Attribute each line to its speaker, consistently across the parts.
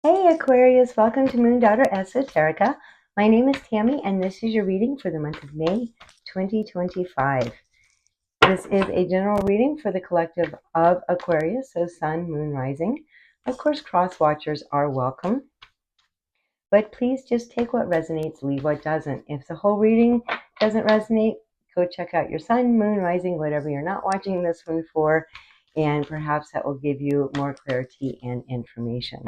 Speaker 1: Hey Aquarius, welcome to Moon Daughter Esoterica. My name is Tammy and this is your reading for the month of May 2025. This is a general reading for the collective of Aquarius, so Sun, Moon, Rising. Of course, cross watchers are welcome, but please just take what resonates, leave what doesn't. If the whole reading doesn't resonate, go check out your Sun, Moon, Rising, whatever you're not watching this one for, and perhaps that will give you more clarity and information.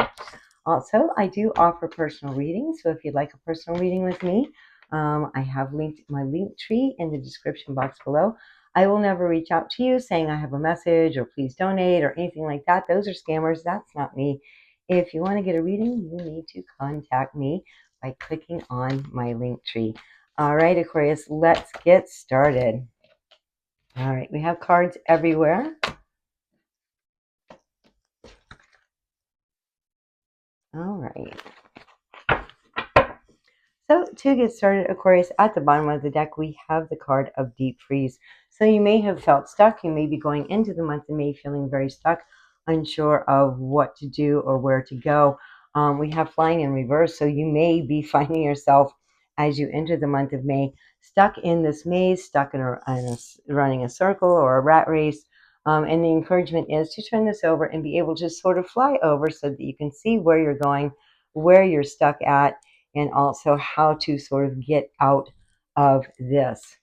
Speaker 1: Also, I do offer personal readings, so if you'd like a personal reading with me, I have linked my link tree in the description box below. I will never reach out to you saying I have a message or please donate or anything like that. Those are scammers. That's not me. If you want to get a reading, you need to contact me by clicking on my link tree. All right, Aquarius, let's get started. All right, we have cards everywhere. All right. So to get started, Aquarius, at the bottom of the deck, we have the card of Deep Freeze. So you may have felt stuck. You may be going into the month of May feeling very stuck, unsure of what to do or where to go. We have Flying in Reverse, so you may be finding yourself as you enter the month of May stuck in this maze, stuck running a circle or a rat race. And the encouragement is to turn this over and be able to sort of fly over so that you can see where you're going, where you're stuck at, and also how to sort of get out of this.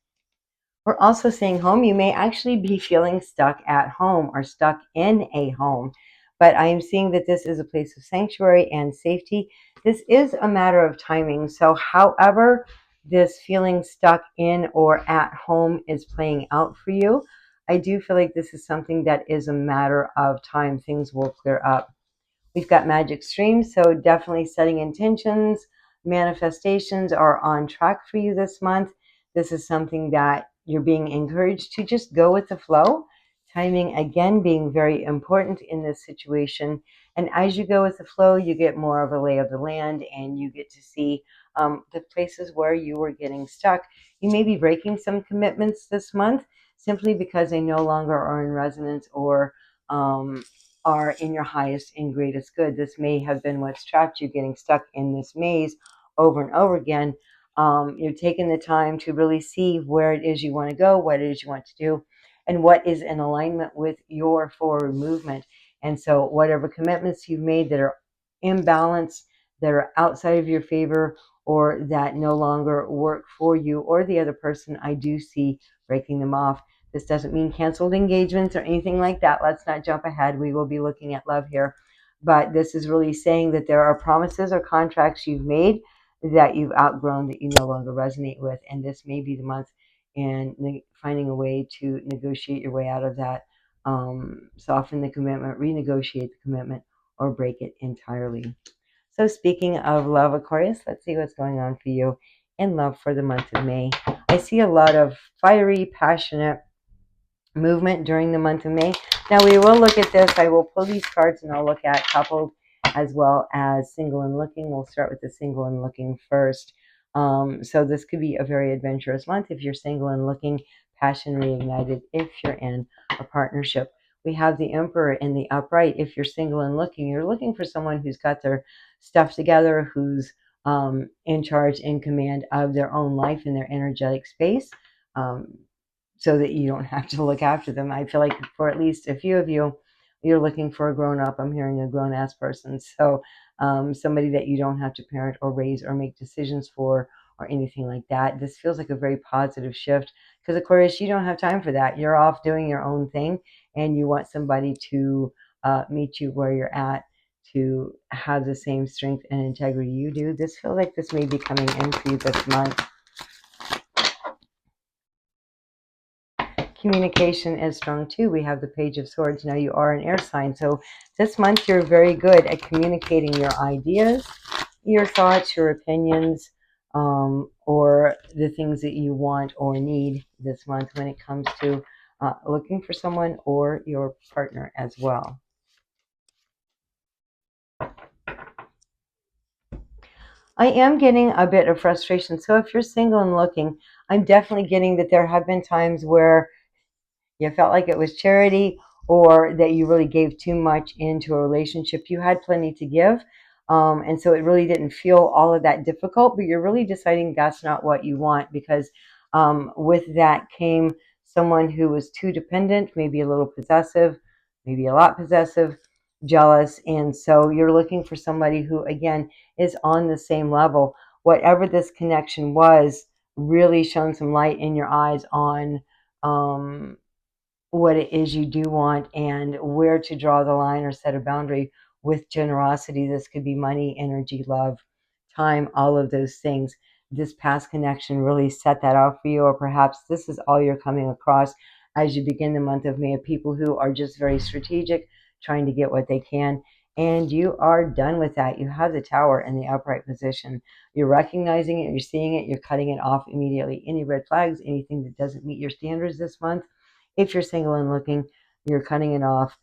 Speaker 1: We're also seeing home. You may actually be feeling stuck at home or stuck in a home, but I am seeing that this is a place of sanctuary and safety. This is a matter of timing. So however this feeling stuck in or at home is playing out for you, I do feel like this is something that is a matter of time. Things will clear up. We've got magic streams, so definitely setting intentions, manifestations are on track for you this month. This is something that you're being encouraged to just go with the flow. Timing, again, being very important in this situation. And as you go with the flow, you get more of a lay of the land and you get to see the places where you were getting stuck. You may be breaking some commitments this month simply because they no longer are in resonance or are in your highest and greatest good. This may have been what's trapped you getting stuck in this maze over and over again. You're taking the time to really see where it is you want to go, what it is you want to do, and what is in alignment with your forward movement. And so whatever commitments you've made that are imbalanced, that are outside of your favor, or that no longer work for you or the other person, I do see breaking them off. This doesn't mean canceled engagements or anything like that. Let's not jump ahead. We will be looking at love here. But this is really saying that there are promises or contracts you've made that you've outgrown, that you no longer resonate with. And this may be the month in finding a way to negotiate your way out of that, soften the commitment, renegotiate the commitment, or break it entirely. So speaking of love, Aquarius, let's see what's going on for you in love for the month of May. I see a lot of fiery, passionate movement during the month of May. Now we will look at this. I will pull these cards and I'll look at coupled as well as single and looking. We'll start with the single and looking first. So this could be a very adventurous month if you're single and looking, passion reignited if you're in a partnership. We have the Emperor in the upright. If you're single and looking, you're looking for someone who's got their stuff together, who's in charge, in command of their own life and their energetic space. So that you don't have to look after them. I feel like for at least a few of you, you're looking for a grown-up. I'm hearing a grown-ass person. So somebody that you don't have to parent or raise or make decisions for or anything like that. This feels like a very positive shift because, Aquarius, you don't have time for that. You're off doing your own thing and you want somebody to meet you where you're at, to have the same strength and integrity you do. This feels like this may be coming in for you this month. Communication is strong too. We have the Page of Swords. Now you are an air sign, so this month you're very good at communicating your ideas, your thoughts, your opinions, or the things that you want or need this month when it comes to looking for someone or your partner as well. I am getting a bit of frustration. So if you're single and looking, I'm definitely getting that there have been times where you felt like it was charity or that you really gave too much into a relationship. You had plenty to give, And so it really didn't feel all of that difficult, but you're really deciding that's not what you want, because with that came someone who was too dependent, maybe a little possessive, maybe a lot possessive, jealous. And so you're looking for somebody who, again, is on the same level. Whatever this connection was, really shone some light in your eyes on what it is you do want and where to draw the line or set a boundary with generosity. This could be money, energy, love, time, all of those things. This past connection really set that off for you, or perhaps this is all you're coming across as you begin the month of May, of people who are just very strategic, trying to get what they can. And you are done with that. You have the Tower in the upright position. You're recognizing it, you're seeing it, you're cutting it off immediately. Any red flags, anything that doesn't meet your standards this month, if you're single and looking, you're cutting it off,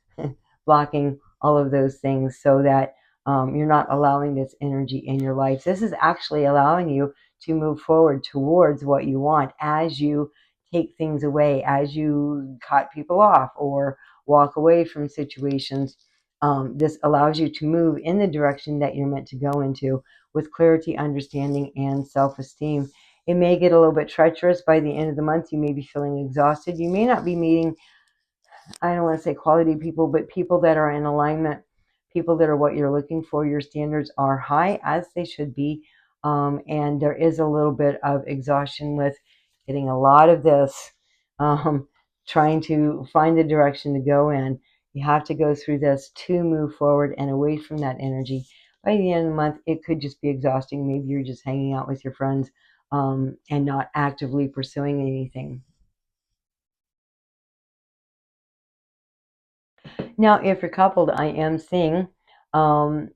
Speaker 1: blocking all of those things, so that you're not allowing this energy in your life. This is actually allowing you to move forward towards what you want as you take things away, as you cut people off or walk away from situations. This allows you to move in the direction that you're meant to go into with clarity, understanding, and self-esteem. It may get a little bit treacherous by the end of the month. You may be feeling exhausted. You may not be meeting, I don't want to say quality people, but people that are in alignment, people that are what you're looking for. Your standards are high, as they should be. And there is a little bit of exhaustion with getting a lot of this, um, trying to find the direction to go in. You have to go through this to move forward and away from that energy. By the end of the month, it could just be exhausting. Maybe you're just hanging out with your friends and not actively pursuing anything. Now, if you're coupled, I am seeing um,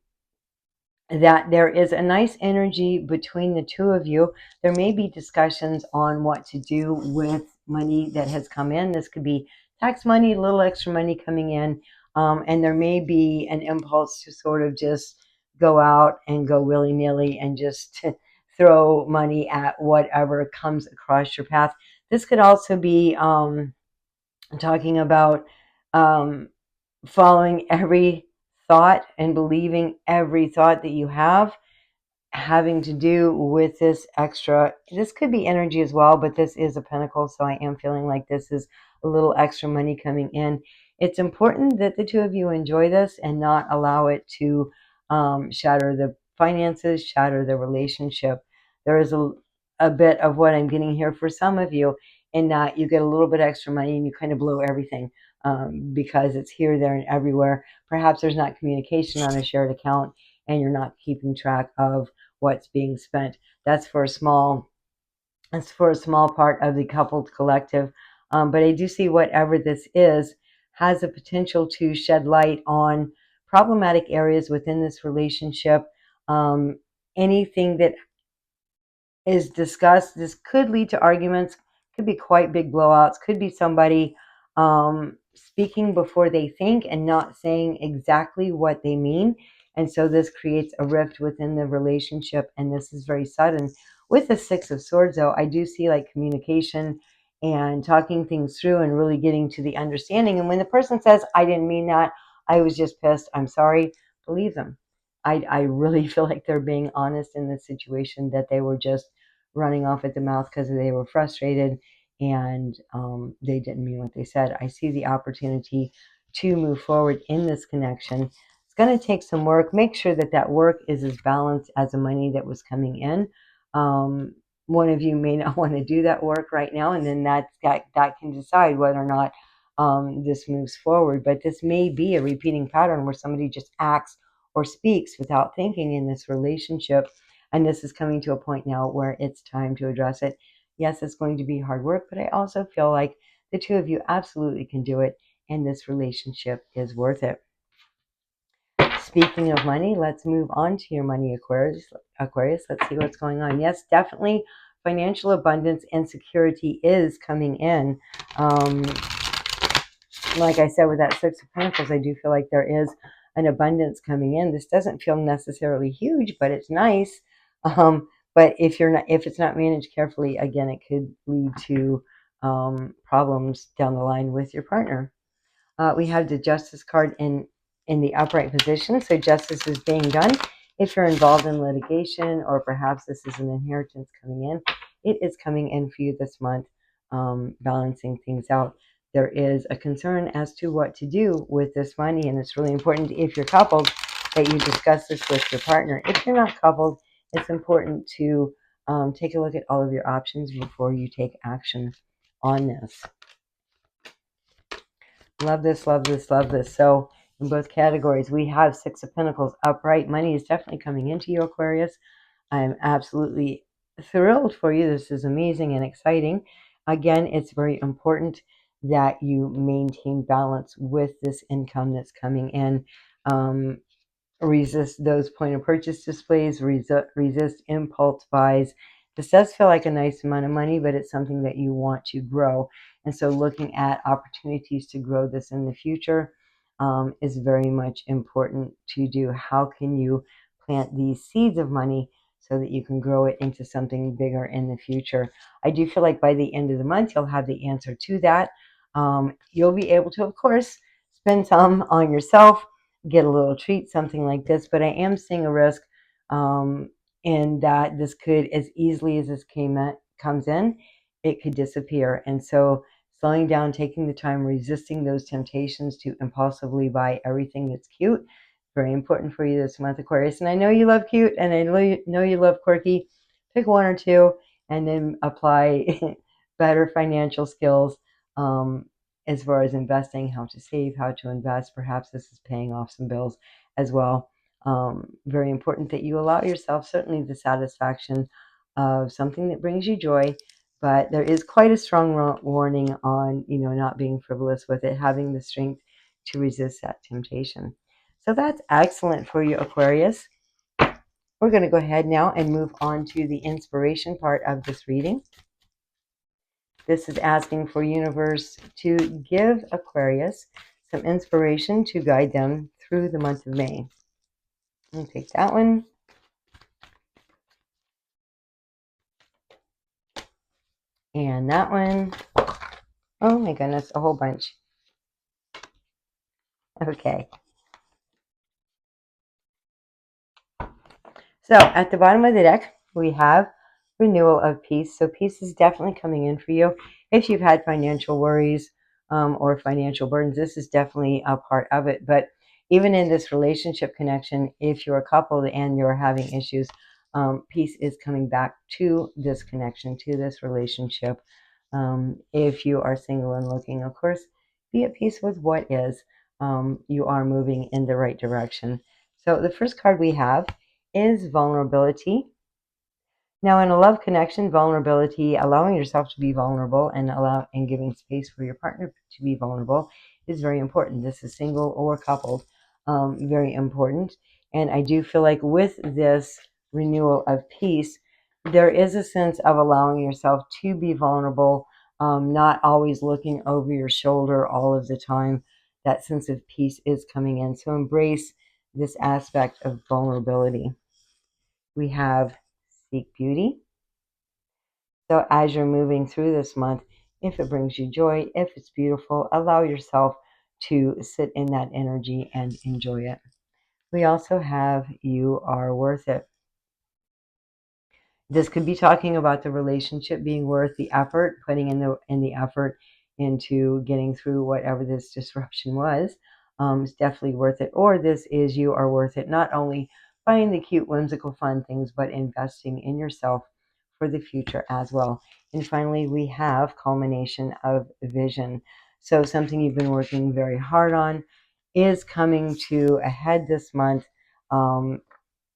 Speaker 1: that there is a nice energy between the two of you. There may be discussions on what to do with money that has come in. This could be tax money, a little extra money coming in, and there may be an impulse to sort of just go out and go willy-nilly and just throw money at whatever comes across your path. This could also be talking about um, following every thought and believing every thought that you have having to do with this extra. This could be energy as well, but this is a pentacle, so I am feeling like this is a little extra money coming in. It's important that the two of you enjoy this and not allow it to shatter the finances, shatter the relationship. There is a bit of what I'm getting here for some of you, in that you get a little bit extra money and you kind of blow everything because it's here, there, and everywhere. Perhaps there's not communication on a shared account and you're not keeping track of what's being spent. That's for a small part of the coupled collective. But I do see whatever this is has a potential to shed light on problematic areas within this relationship. Anything that is discussed, this could lead to arguments, could be quite big blowouts, could be somebody speaking before they think and not saying exactly what they mean. And so this creates a rift within the relationship, and this is very sudden. With the Six of Swords, though, I do see like communication and talking things through and really getting to the understanding. And when the person says, I didn't mean that, I was just pissed, I'm sorry, believe them. I really feel like they're being honest in this situation, that they were just running off at the mouth because they were frustrated and they didn't mean what they said. I see the opportunity to move forward in this connection. It's going to take some work. Make sure that that work is as balanced as the money that was coming in. One of you may not want to do that work right now, and then that can decide whether or not this moves forward. But this may be a repeating pattern where somebody just acts or speaks without thinking in this relationship. And this is coming to a point now where it's time to address it. Yes, it's going to be hard work, but I also feel like the two of you absolutely can do it, and this relationship is worth it. Speaking of money, let's move on to your money, Aquarius. Let's see what's going on. Yes, definitely financial abundance and security is coming in. Like I said, with that Six of Pentacles, I do feel like there is an abundance coming in. This doesn't feel necessarily huge, but it's nice. But if it's not managed carefully, again, it could lead to problems down the line with your partner. We have the Justice card in the upright position, so justice is being done. If you're involved in litigation, or perhaps this is an inheritance coming in, it is coming in for you this month, balancing things out. There is a concern as to what to do with this money, and it's really important, if you're coupled, that you discuss this with your partner. If you're not coupled, it's important to take a look at all of your options before you take action on this. Love this, love this, love this. So in both categories, we have Six of Pentacles upright. Money is definitely coming into you, Aquarius. I'm absolutely thrilled for you. This is amazing and exciting. Again, it's very important that you maintain balance with this income that's coming in. Resist those point of purchase displays, resist impulse buys. This does feel like a nice amount of money, but it's something that you want to grow. And so looking at opportunities to grow this in the future is very much important to do. How can you plant these seeds of money so that you can grow it into something bigger in the future? I do feel like by the end of the month, you'll have the answer to that. You'll be able to, of course, spend some on yourself, get a little treat, something like this. But I am seeing a risk in that this could, as easily as this comes in, it could disappear. And so slowing down, taking the time, resisting those temptations to impulsively buy everything that's cute, very important for you this month, Aquarius. And I know you love cute, and I know you love quirky. Pick one or two and then apply better financial skills. As far as investing, how to save, how to invest. Perhaps this is paying off some bills as well. Very important that you allow yourself certainly the satisfaction of something that brings you joy, but there is quite a strong warning on, not being frivolous with it, having the strength to resist that temptation. So that's excellent for you, Aquarius. We're going to go ahead now and move on to the inspiration part of this reading. This is asking for universe to give Aquarius some inspiration to guide them through the month of May. I'll take that one. And that one. Oh my goodness, a whole bunch. Okay. So at the bottom of the deck, we have renewal of peace. So peace is definitely coming in for you. If you've had financial worries or financial burdens, this is definitely a part of it. But even in this relationship connection, if you're coupled and you're having issues, peace is coming back to this connection, to this relationship. If you are single and looking, of course, be at peace with what is. You are moving in the right direction. So the first card we have is vulnerability. Now, in a love connection, vulnerability, allowing yourself to be vulnerable and giving space for your partner to be vulnerable is very important. This is single or coupled, very important. And I do feel like with this renewal of peace, there is a sense of allowing yourself to be vulnerable, not always looking over your shoulder all of the time. That sense of peace is coming in. So embrace this aspect of vulnerability. We have seek beauty. So as you're moving through this month, if it brings you joy, if it's beautiful, allow yourself to sit in that energy and enjoy it. We also have you are worth it. This could be talking about the relationship being worth the effort, putting in the effort into getting through whatever this disruption was. It's definitely worth it. Or this is you are worth it, not only buying the cute, whimsical, fun things, but investing in yourself for the future as well. And finally, we have culmination of vision. So something you've been working very hard on is coming to a head this month.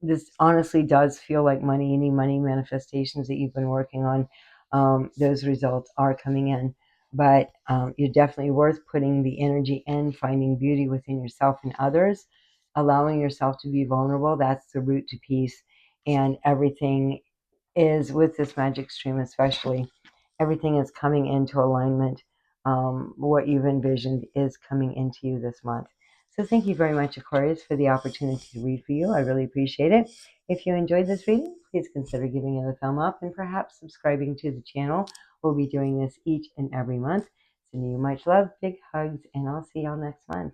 Speaker 1: This honestly does feel like money. Any money manifestations that you've been working on, those results are coming in. But you're definitely worth putting the energy in, finding beauty within yourself and others, allowing yourself to be vulnerable. That's the route to peace. And everything is, with this magic stream especially, everything is coming into alignment. What you've envisioned is coming into you this month. So thank you very much, Aquarius, for the opportunity to read for you. I really appreciate it. If you enjoyed this reading, please consider giving it a thumb up and perhaps subscribing to the channel. We'll be doing this each and every month. Sending you much love, big hugs, and I'll see y'all next month.